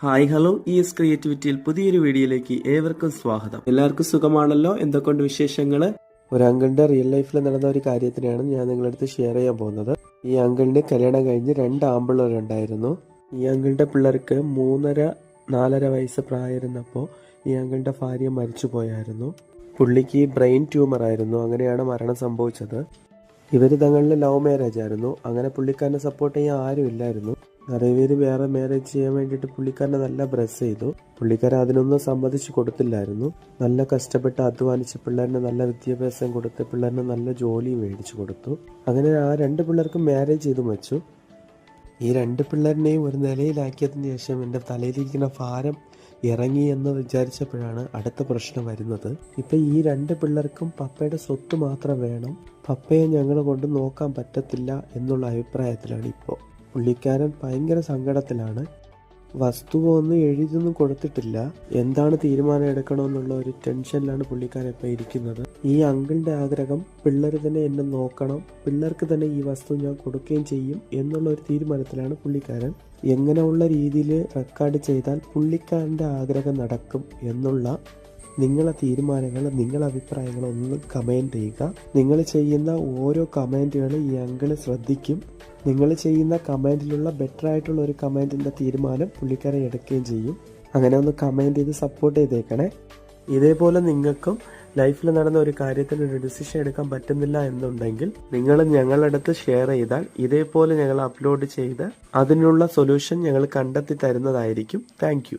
Hi hello ക്രിയേറ്റിവിറ്റിയിൽ പുതിയൊരു വീഡിയോയിലേക്ക് ഏവർക്കും സ്വാഗതം. എല്ലാവർക്കും സുഖമാണല്ലോ? എന്തൊക്കെയുണ്ട് വിശേഷങ്ങള്? ഒരു അങ്കിളിന്റെ റിയൽ ലൈഫിൽ നടന്ന ഒരു കാര്യത്തിനാണ് ഞാൻ നിങ്ങളുടെ അടുത്ത് ഷെയർ ചെയ്യാൻ പോകുന്നത്. ഈ അങ്കിളിന് കല്യാണം കഴിഞ്ഞ് 2 ആൺപിള്ളേരുണ്ടായിരുന്നു. ഈ അങ്കിളിന്റെ പിള്ളേർക്ക് 3.5-4.5 വയസ്സ് പ്രായമായിരുന്നപ്പോൾ ഈ അങ്കിളിന്റെ ഭാര്യ മരിച്ചു പോയായിരുന്നു. പുള്ളിക്ക് ബ്രെയിൻ ട്യൂമർ ആയിരുന്നു. അങ്ങനെയാണ് മരണം സംഭവിച്ചത്. ഇവർ തങ്ങളിൽ ലവ് മാരേജ് ആയിരുന്നു. അങ്ങനെ പുള്ളിക്കാരനെ സപ്പോർട്ട് ചെയ്യാൻ ആരും ഇല്ലായിരുന്നു. நிறைய പേര് വേറെ മാരേജ് ചെയ്യാൻ വേണ്ടിയിട്ട് പുള്ളിക്കാരനെ നല്ല ബ്രസ് ചെയ്തു. പുള്ളിക്കാരൻ അതിനൊന്നും സമ്മതിച്ചു കൊടുത്തില്ലായിരുന്നു. നല്ല കഷ്ടപ്പെട്ട് അധ്വാനിച്ച് പിള്ളേരിന് നല്ല വിദ്യാഭ്യാസം കൊടുത്ത് പിള്ളേരിന് നല്ല ജോലിയും മേടിച്ചു കൊടുത്തു. അങ്ങനെ ആ 2 പിള്ളേർക്കും മാരേജ് ചെയ്തു വെച്ചു. ഈ 2 പിള്ളേരിനെയും ഒരു നിലയിലാക്കിയതിന് ശേഷം എൻ്റെ തലയിലിരിക്കുന്ന ഭാരം ഇറങ്ങി എന്ന് വിചാരിച്ചപ്പോഴാണ് അടുത്ത പ്രശ്നം വരുന്നത്. ഇപ്പം ഈ 2 പിള്ളേർക്കും പപ്പയുടെ സ്വത്ത് മാത്രം വേണം, പപ്പയെ ഞങ്ങൾ കൊണ്ട് നോക്കാൻ പറ്റത്തില്ല എന്നുള്ള അഭിപ്രായത്തിലാണ് ഇപ്പോൾ. പുള്ളിക്കാരൻ ഭയങ്കര സങ്കടത്തിലാണ്. വസ്തുവൊന്നും എഴുതിയൊന്നും കൊടുത്തിട്ടില്ല. എന്താണ് തീരുമാനം എടുക്കണമെന്നുള്ള ഒരു ടെൻഷനിലാണ് പുള്ളിക്കാരൻ ഇപ്പം ഇരിക്കുന്നത്. ഈ അങ്കിളിന്റെ ആഗ്രഹം പിള്ളേർ തന്നെ എന്നെ നോക്കണം, പിള്ളേർക്ക് തന്നെ ഈ വസ്തു ഞാൻ കൊടുക്കുകയും ചെയ്യും എന്നുള്ള ഒരു തീരുമാനത്തിലാണ് പുള്ളിക്കാരൻ. എങ്ങനെയുള്ള രീതിയിൽ റെക്കോർഡ് ചെയ്താൽ പുള്ളിക്കാരൻ്റെ ആഗ്രഹം നടക്കും എന്നുള്ള നിങ്ങളെ തീരുമാനങ്ങൾ, നിങ്ങളെ അഭിപ്രായങ്ങൾ ഒന്ന് കമൻറ്റ് ചെയ്യുക. നിങ്ങൾ ചെയ്യുന്ന ഓരോ കമൻറ്റുകളും ഈ അങ്കിള് ശ്രദ്ധിക്കും. നിങ്ങൾ ചെയ്യുന്ന കമൻറ്റിലുള്ള ബെറ്റർ ആയിട്ടുള്ള ഒരു കമൻറ്റിൻ്റെ തീരുമാനം പുള്ളിക്കാരൻ എടുക്കുകയും ചെയ്യും. അങ്ങനെ ഒന്ന് കമൻറ്റ് ചെയ്ത് സപ്പോർട്ട് ചെയ്തേക്കണേ. ഇതേപോലെ നിങ്ങൾക്കും ലൈഫിൽ നടന്ന ഒരു കാര്യത്തിന് ഒരു ഡിസിഷൻ എടുക്കാൻ പറ്റുന്നില്ല എന്നുണ്ടെങ്കിൽ നിങ്ങൾ ഞങ്ങളുടെ അടുത്ത് ഷെയർ ചെയ്താൽ ഇതേപോലെ ഞങ്ങൾ അപ്ലോഡ് ചെയ്ത് അതിനുള്ള സൊല്യൂഷൻ ഞങ്ങൾ കണ്ടെത്തി തരുന്നതായിരിക്കും. താങ്ക്